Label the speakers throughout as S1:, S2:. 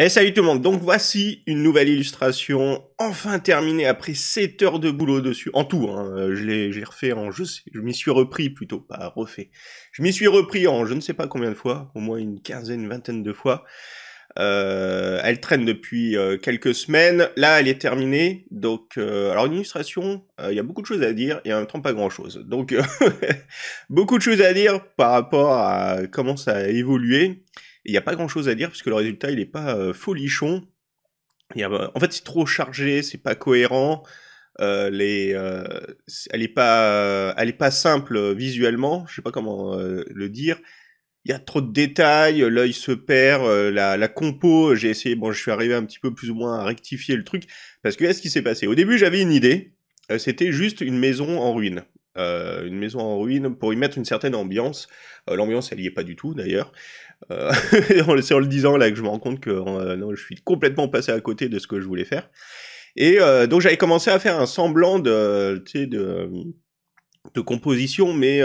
S1: Et salut tout le monde, donc voici une nouvelle illustration, enfin terminée après 7 heures de boulot dessus, en tout, hein, je l'ai refait en, je m'y suis repris plutôt, pas refait. Je m'y suis repris en je ne sais pas combien de fois, au moins une quinzaine, une vingtaine de fois. Elle traîne depuis quelques semaines, là elle est terminée, donc alors une illustration, il y a beaucoup de choses à dire et en même temps pas grand chose. Donc beaucoup de choses à dire par rapport à comment ça a évolué. Il n'y a pas grand chose à dire parce que le résultat il est pas folichon. En fait c'est trop chargé, c'est pas cohérent. Elle est pas simple visuellement. Je sais pas comment le dire. Il y a trop de détails, l'œil se perd, la compo. J'ai essayé, bon, je suis arrivé un petit peu plus ou moins à rectifier le truc parce que qu'est-ce qui s'est passé? Au début j'avais une idée. C'était juste une maison en ruine. Une maison en ruine pour y mettre une certaine ambiance. L'ambiance elle y est pas du tout d'ailleurs. Euh, c'est en le disant là que je me rends compte que non, je suis complètement passé à côté de ce que je voulais faire. Et donc j'avais commencé à faire un semblant tu sais, de composition, mais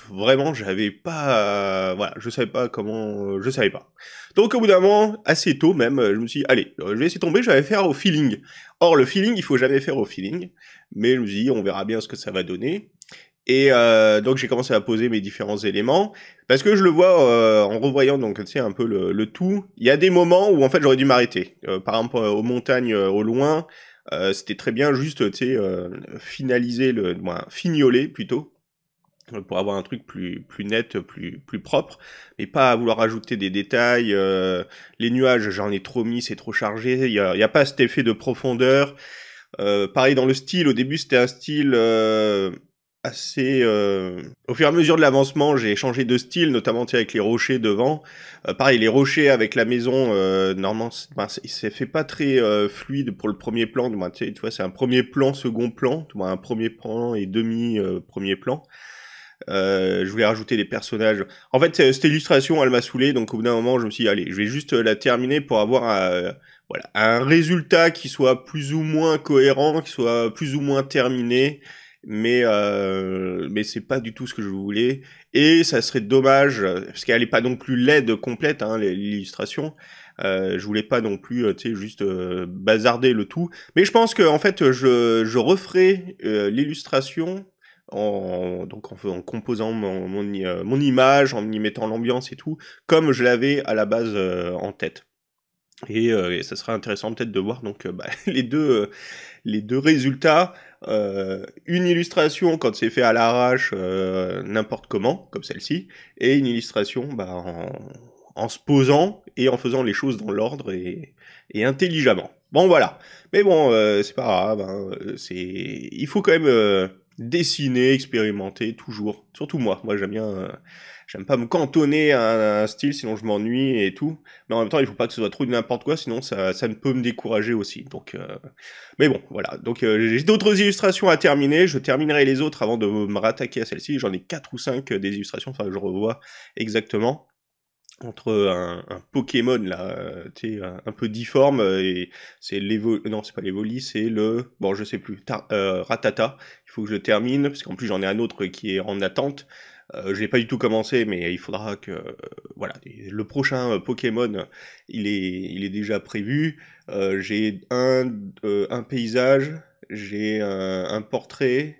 S1: vraiment j'avais pas, voilà, je savais pas comment, je savais pas. Donc au bout d'un moment, assez tôt même, je me suis dit, allez, je vais essayer de tomber, je vais faire au feeling. Or le feeling, il faut jamais faire au feeling, mais je me suis dit, on verra bien ce que ça va donner. Et donc j'ai commencé à poser mes différents éléments parce que je le vois en revoyant donc tu sais un peu le tout. Il y a des moments où en fait j'aurais dû m'arrêter. Par exemple aux montagnes au loin, c'était très bien juste tu sais finaliser fignoler plutôt pour avoir un truc plus net, plus propre, mais pas à vouloir ajouter des détails. Les nuages j'en ai trop mis, c'est trop chargé. Il y a pas cet effet de profondeur. Pareil dans le style, au début c'était un style assez... Au fur et à mesure de l'avancement, j'ai changé de style, notamment avec les rochers devant. Pareil, les rochers avec la maison, normalement, c'est fait pas très fluide pour le premier plan. Du moins, tu vois, c'est un premier plan, second plan, du moins un premier plan et demi premier plan. Je voulais rajouter des personnages. En fait, cette illustration, elle m'a saoulé, donc au bout d'un moment, je me suis dit, allez, je vais juste la terminer pour avoir voilà, un résultat qui soit plus ou moins cohérent, qui soit plus ou moins terminé, mais c'est pas du tout ce que je voulais. Et ça serait dommage, parce qu'elle est pas non plus laide complète, hein, l'illustration. Je voulais pas non plus, tu sais, juste bazarder le tout. Mais je pense que en fait, je referai l'illustration en composant mon image, en y mettant l'ambiance et tout, comme je l'avais à la base en tête. Et ça sera intéressant peut-être de voir donc les deux résultats. Une illustration quand c'est fait à l'arrache, n'importe comment, comme celle-ci, et une illustration en se posant et en faisant les choses dans l'ordre et intelligemment. Bon voilà. Mais bon, c'est pas grave. Hein, il faut quand même dessiner, expérimenter toujours. Surtout moi. Moi j'aime bien. J'aime pas me cantonner à un style, sinon je m'ennuie et tout. Mais en même temps, il faut pas que ce soit trop de n'importe quoi, sinon ça ne peut me décourager aussi. Donc, mais bon, voilà. Donc j'ai d'autres illustrations à terminer. Je terminerai les autres avant de me rattaquer à celle-ci. J'en ai 4 ou 5 des illustrations. Enfin, je revois exactement entre un Pokémon là, tu sais, un peu difforme et c'est non c'est pas l'Evoli, c'est le bon je sais plus, Ratata. Il faut que je termine parce qu'en plus j'en ai un autre qui est en attente. Je l'ai pas du tout commencé, mais il faudra que voilà, le prochain Pokémon, il est déjà prévu. J'ai un paysage, j'ai un portrait.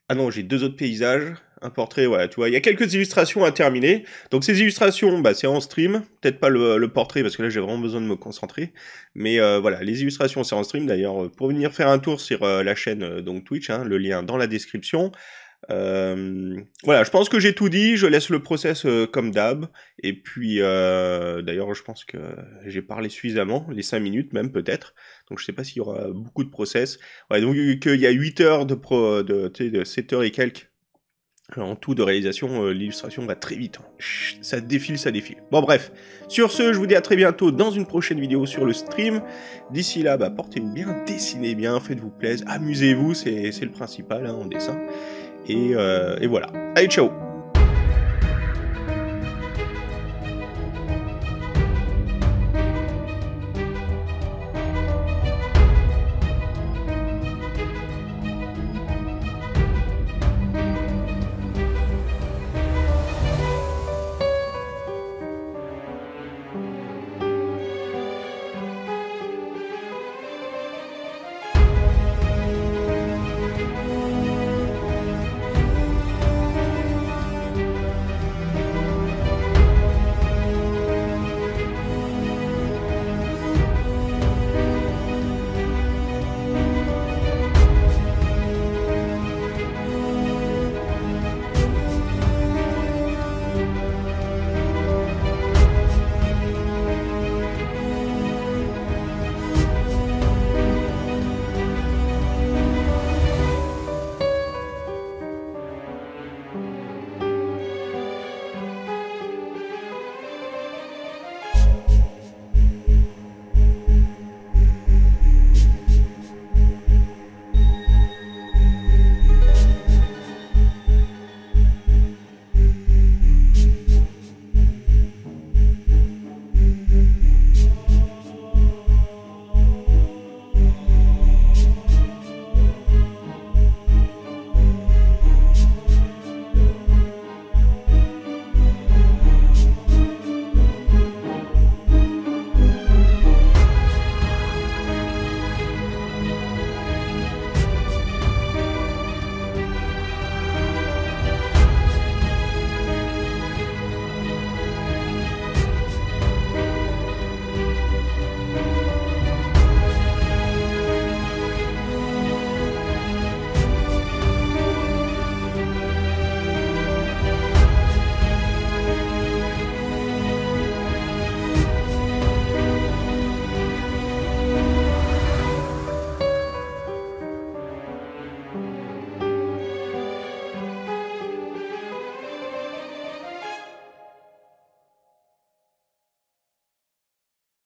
S1: Ah non, j'ai deux autres paysages, un portrait, voilà, tu vois. Il y a quelques illustrations à terminer. Donc ces illustrations, bah, c'est en stream. Peut-être pas le portrait, parce que là, j'ai vraiment besoin de me concentrer. Mais voilà, les illustrations, c'est en stream. D'ailleurs, pour venir faire un tour sur la chaîne donc Twitch, hein, le lien dans la description. Voilà, je pense que j'ai tout dit. Je laisse le process comme d'hab. Et puis, d'ailleurs, je pense que j'ai parlé suffisamment, les 5 minutes même peut-être. Donc je sais pas s'il y aura beaucoup de process. Ouais, donc vu qu'il y a 8 heures tu sais, de 7 heures et quelques en tout de réalisation, l'illustration va très vite. Hein. Chut, ça défile, ça défile. Bon bref, sur ce, je vous dis à très bientôt dans une prochaine vidéo sur le stream. D'ici là, bah, portez-vous bien, dessinez bien, faites-vous plaisir, amusez-vous, c'est le principal hein, en dessin. Et voilà. Allez, ciao!